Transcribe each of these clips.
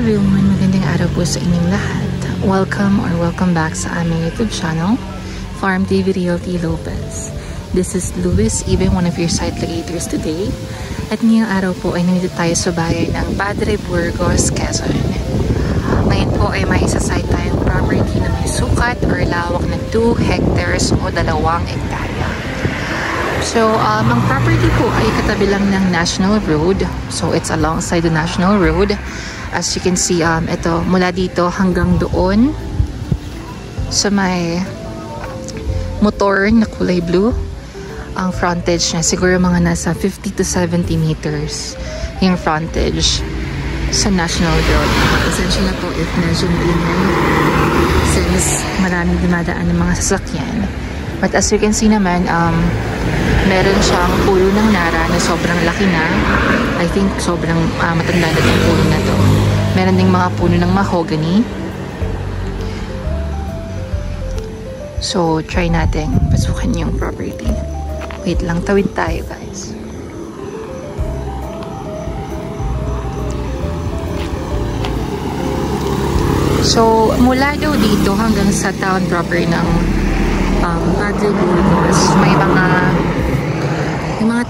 everyone! Magandang araw po sa inyong lahat. Welcome back sa aming YouTube channel, Farm TV Realty Lopez. This is Luis, even one of your site locators today. At ngayong araw po ay nandito tayo sa bayan ng Padre Burgos, Quezon. Ngayon po ay may isa-site tayong property na may sukat or lawak na 2 hectares o 2 hektarya. So, ang property po ay katabi lang ng National Road. So, it's alongside the National Road. As you can see, ito, mula dito hanggang doon sa may motor na kulay blue. Ang frontage niya, siguro mga nasa 50 to 70 meters yung frontage sa National Road. Essential na po if medyo maingay since maraming dumadaan ng mga sasakyan. But as you can see naman, meron siyang puno ng nara na sobrang laki na. I think sobrang matanda na yung puno na to. Meron ding mga puno ng mahogany. So, try natin pasukin yung property. Wait lang, tawid tayo guys. So, mula daw dito hanggang sa town proper ng Padre Burgos, may mga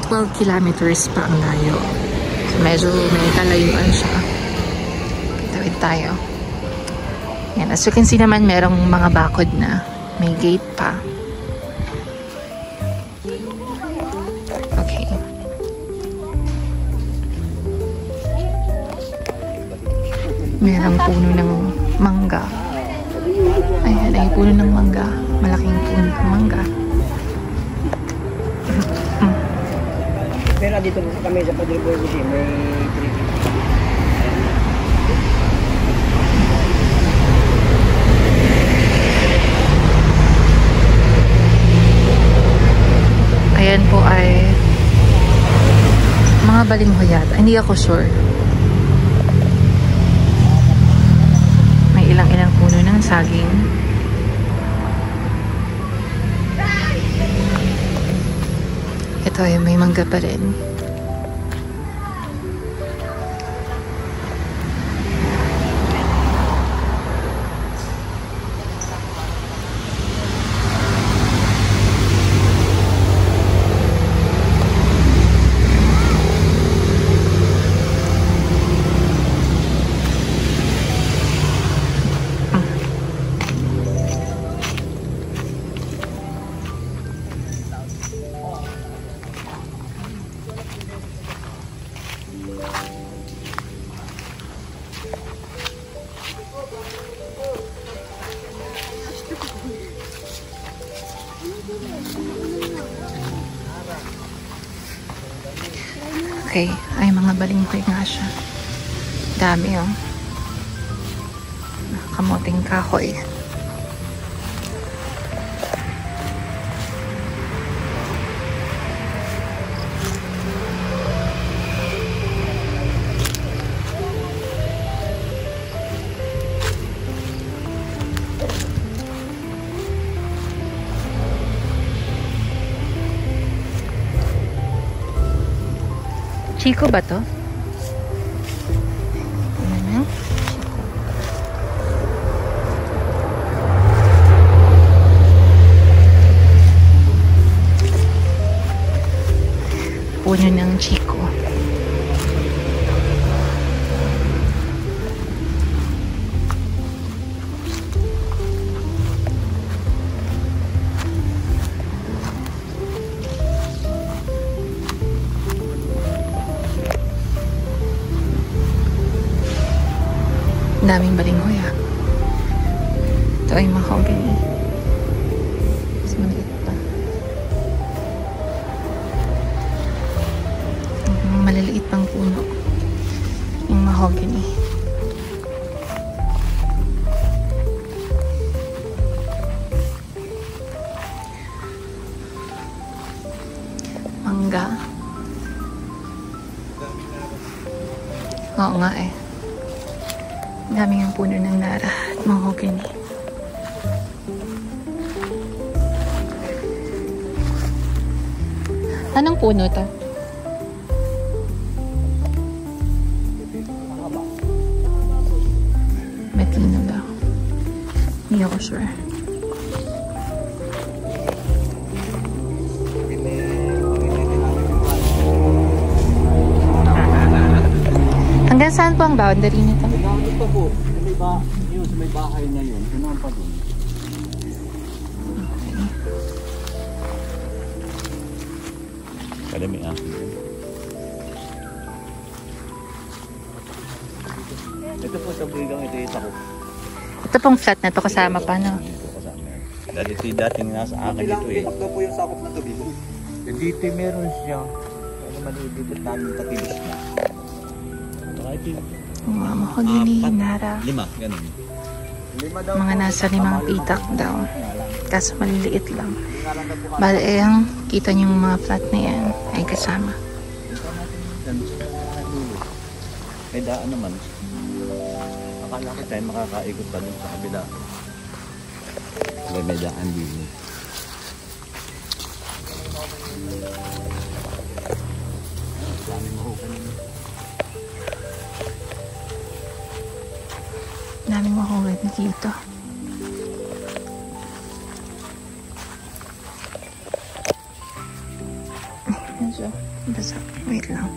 12 kilometers pa ang layo. So, medyo may kalayuan siya. Tawid tayo. Yan, as you can see naman, merong mga bakod na. May gate pa. Okay. Merong puno ng mangga. Ayan, ay puno ng mangga. Malaking puno ng mangga. Pero dito kami sa Padre Burgos, may ayan po ay mga balinghoy yata. Hindi ako sure. May ilang puno ng saging. Ito ay may mangga pa rin. Okay, ay mga balinghoy nga siya. Dami oh. Kamuting kahoy. Chico ba to? Ano? Puno ng Chico. Daming balinghoy ha. Ito ay mahogany. Mas maliit pa. Maliliit pang puno. Yung mahogany. Mangga. Oo nga eh. Daming ang puno ng nara at mahogany. Anong puno to? Hindi ako sure. Hanggang saan po ang boundary nito? Ito po, sa may bahay na yun, kunahan pa dun. Kada may akin. Ito po sa buwigang ito yung takot. Ito pong flat na to kasama pa, no? Ito kasama. Dahil ito yung dating nasa akin ito eh. Ito po yung sakop ng gabi. Dito meron siya. Kaya malilibot namin patilis na. Mga mahogany, nara. 5, ganun. Mga nasa 5 pitak daw. Kaso maliliit lang. Bale, ang kita niyo yung mga flat na yan ay kasama. May daan naman. Akala ko tayo makakaikot pa dun sa kabila. May daan dito. Daming mahogany dito. Medyo basa. Wait lang.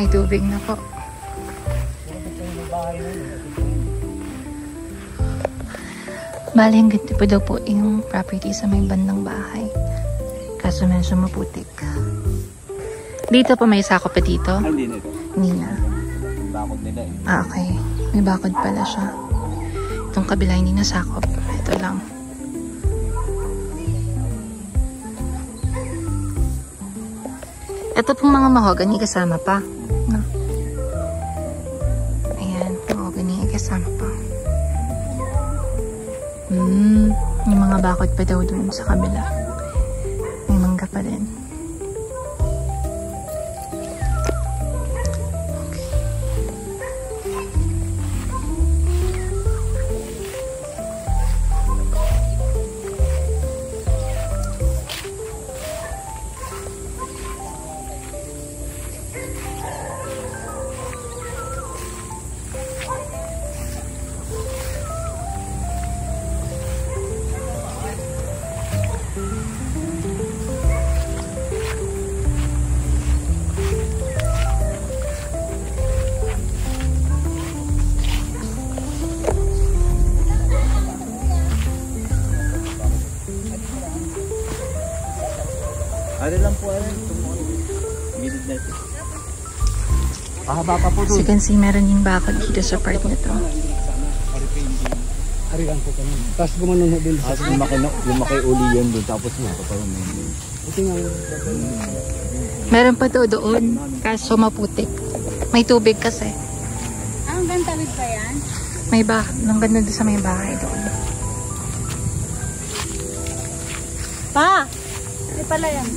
May tubig na po. Bali, ang ganito po daw po yung property sa may bandang bahay. Kaso medyo maputik. Dito po may sakop pa dito? Hindi na ito. Hindi na. Bakod nila eh. Ah, okay. May bakod pala siya. Itong kabila hindi na sakop. Ito lang. Ito pong mga mahogany kasama pa. No? Ayan, mahogany kasama pa. May mga bakod pa daw dun sa kabila. May mangga pa rin. Ano lang po, gilid na ito. Pahaba pa po doon. As you can see, meron yung bakod dito sa part na to. Ari lang po kami. Tapos gumanon din. Tapos lumaki uli yan doon. Tapos nakapalong na yun. Ito nga. Meron pa to doon. Kaso maputik. May tubig kasi. Hanggang tawid pa yan? May bakod. Hanggang doon sa may bahay doon. Pa! Di pala yan.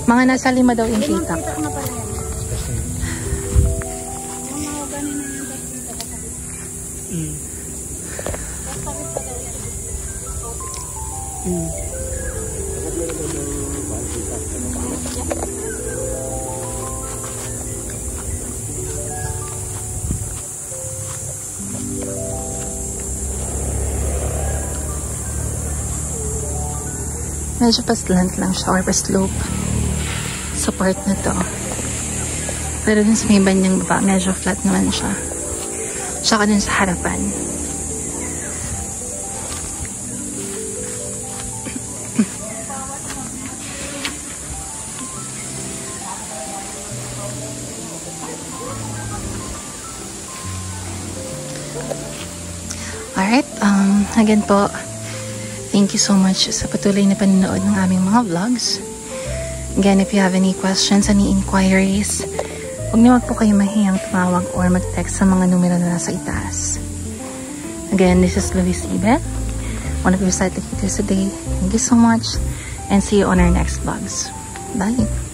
Mga nasa 5 daw yung 5 pitak. pitak na pala yan. Yung mga ganin na yung 5 pitak ka sabi. Tapos sabi pa daw yan. Medyo pa-slant lang siya or pa-slope sa part na to. Pero dun sa may bandang baba, medyo flat naman siya. Tsaka dun sa harapan. Alright, again po, thank you so much sa patuloy na panonood ng aming mga vlogs. Again, if you have any questions, any inquiries, huwag niyo po kayo mahiyang tumawag or mag-text sa mga numero na nasa itaas. Again, this is Luis Ibe, one of your site educators today. Thank you so much and see you on our next vlogs. Bye!